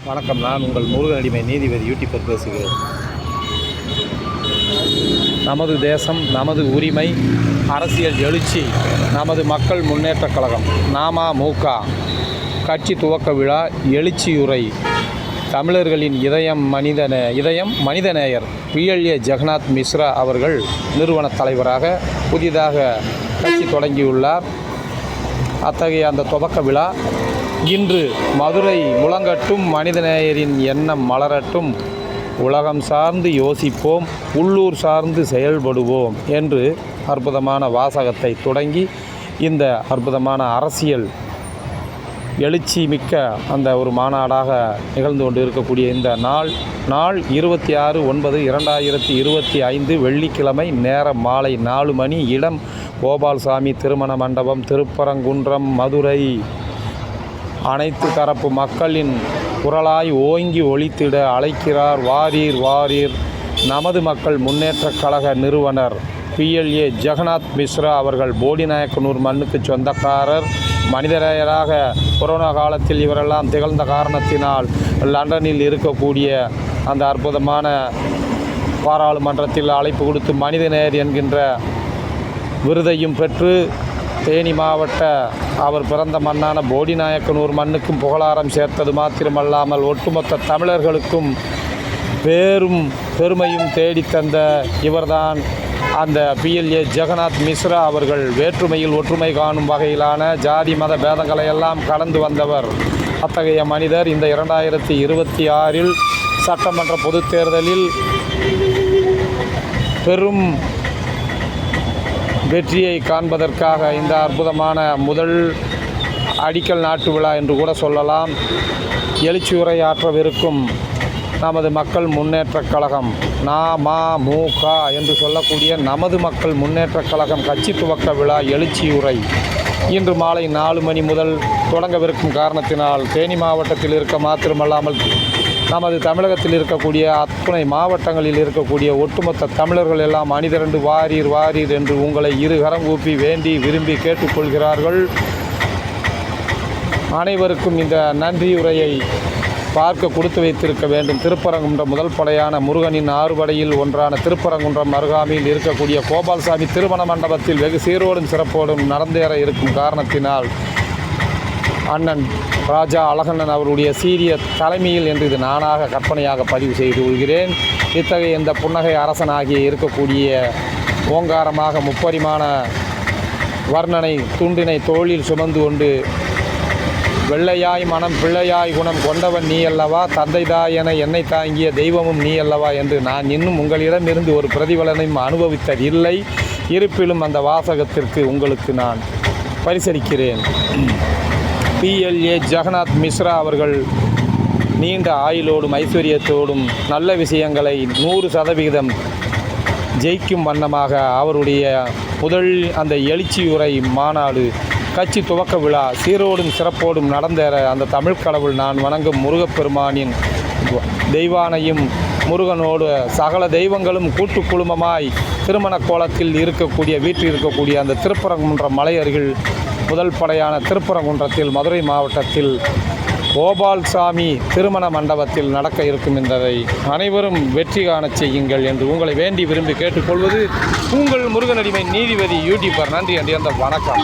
வணக்கம். நான் உங்கள் முருகனடிமை நீதிபதி யூடியூபர் பேசுகிறேன். நமது தேசம், நமது உரிமை, அரசியல் எழுச்சி, நமது மக்கள் முன்னேற்றக் கழகம் NAMAMUக கட்சி துவக்க விழா எழுச்சியுரை. தமிழர்களின் இதயம் மனிதநேயர் PLA ஜெகநாத் மிஸ்ரா அவர்கள் நிறுவன தலைவராக புதிதாக கட்சி தொடங்கியுள்ளார். அத்தகைய அந்த துவக்க விழா இன்று மதுரை முழங்கட்டும், மனிதநேயரின் எண்ணம் மலரட்டும், உலகம் சார்ந்து யோசிப்போம், உள்ளூர் சார்ந்து செயல்படுவோம் என்று அற்புதமான வாசகத்தை தொடங்கி இந்த அற்புதமான அரசியல் எழுச்சி மிக்க அந்த ஒரு மாநாடாக நிகழ்ந்து கொண்டு இருக்கக்கூடிய இந்த நாள் 26/9/2025 வெள்ளிக்கிழமை, நேரம் மாலை 4 மணி, இடம் கோபால்சாமி திருமண மண்டபம், திருப்பரங்குன்றம், மதுரை. அனைத்து தரப்பு மக்களின் குரலாய் ஓங்கி ஒலித்திட அழைக்கிறார். வாரீர் வாரீர். நமது மக்கள் முன்னேற்றக் கழக நிறுவனர் PLA ஜெகநாத் மிஸ்ரா அவர்கள் போடிநாயக்கனூர் மண்ணுக்கு சொந்தக்காரர். மனிதநேயராக கொரோனா காலத்தில் இவரெல்லாம் திகழ்ந்த காரணத்தினால் லண்டனில் இருக்கக்கூடிய அந்த அற்புதமான பாராளுமன்றத்தில் அழைப்பு கொடுத்து மனிதநேயர் என்கின்ற விருதையும் பெற்று தேனி மாவட்ட அவர் பிறந்த மண்ணான போடிநாயக்கனூர் மண்ணுக்கும் புகழாரம் சேர்த்தது மாத்திரமல்லாமல் ஒட்டுமொத்த தமிழர்களுக்கும் பெருமையும் தேடித்தந்த இவர்தான் அந்த PLA ஜெகநாத் மிஸ்ரா அவர்கள். வேற்றுமையில் ஒற்றுமை காணும் வகையிலான ஜாதி மத பேதங்களை எல்லாம் கடந்து வந்தவர். அத்தகைய மனிதர் இந்த 2026 சட்டமன்ற பொதுத் தேர்தலில் பெரும் வெற்றியை காண்பதற்காக இந்த அற்புதமான முதல் அடிக்கல் நாட்டு விழா என்று கூட சொல்லலாம். எழுச்சியுரையாற்றவிருக்கும் நமது மக்கள் முன்னேற்றக் கழகம் NAMAMUக என்று சொல்லக்கூடிய நமது மக்கள் முன்னேற்றக் கழகம் கட்சி துவக்க விழா எழுச்சியுரை இன்று மாலை 4 மணி முதல் தொடங்கவிருக்கும் காரணத்தினால் தேனி மாவட்டத்தில் இருக்க மாத்திரமல்லாமல் நமது தமிழகத்தில் இருக்கக்கூடிய அத்துணை மாவட்டங்களில் இருக்கக்கூடிய ஒட்டுமொத்த தமிழர்கள் எல்லாம் அணிதிரண்டு வாரீர் வாரீர் என்று உங்களை இருகரம் கூப்பி வேண்டி விரும்பி கேட்டுக்கொள்கிறார்கள். அனைவருக்கும் இந்த நன்றியுரையை பார்க்க கொடுத்து வைத்திருக்க வேண்டும். திருப்பரங்குன்றம் முதல் படையான முருகனின் 6 படையில் ஒன்றான திருப்பரங்குன்றம் அருகாமையில் இருக்கக்கூடிய கோபால்சாமி திருமண மண்டபத்தில் வெகு சீரோடும் சிறப்போடும் நடந்தேற இருக்கும் காரணத்தினால் அண்ணன் ராஜா அழகண்ணன் அவருடைய சீரிய தலைமையில் என்று இது நானாக கற்பனையாக பதிவு செய்து கொள்கிறேன். இத்தகைய இந்த புன்னகை அரசனாகிய இருக்கக்கூடிய ஓங்காரமாக முப்பரிமாண வர்ணனை துண்டினை தோளில் சுமந்து கொண்டு வெள்ளையாய் மனம் பிள்ளையாய் குணம் கொண்டவன் நீ அல்லவா, தந்தை தாய் என என்னை தாங்கிய தெய்வமும் நீ அல்லவா என்று நான் இன்னும் உங்களிடமிருந்து ஒரு பிரதிபலனையும் அனுபவித்ததில்லை. இருப்பிலும் அந்த வாசகத்திற்கு உங்களுக்கு நான் பரிசளிக்கிறேன். PLA ஜெகநாத் மிஸ்ரா அவர்கள் நீண்ட ஆயுளோடும் ஐஸ்வர்யத்தோடும் நல்ல விஷயங்களை 100% ஜெயிக்கும் வண்ணமாக அவருடைய முதல் அந்த எழுச்சியுரை மாநாடு கட்சி துவக்க விழா சீரோடும் சிறப்போடும் நடந்தேற அந்த தமிழ் கடவுள் நான் வணங்கும் முருகப்பெருமானின் தெய்வானையும் முருகனோடு சகல தெய்வங்களும் கூட்டு குழுமமாய் திருமண கோலத்தில் வீட்டில் இருக்கக்கூடிய அந்த திருப்பரங்குன்றம் மலை அருகில் முதல் படையான திருப்பரங்குன்றத்தில் மதுரை மாவட்டத்தில் கோபால்சாமி திருமண மண்டபத்தில் நடக்க இருக்கும் என்பதை அனைவரும் வெற்றி காணச் செய்யுங்கள் என்று உங்களை வேண்டி விரும்பி கேட்டுக்கொள்வது உங்கள் முருகனடிமை நீதிபதி யூடியூபர். நன்றி. அந்த வணக்கம்.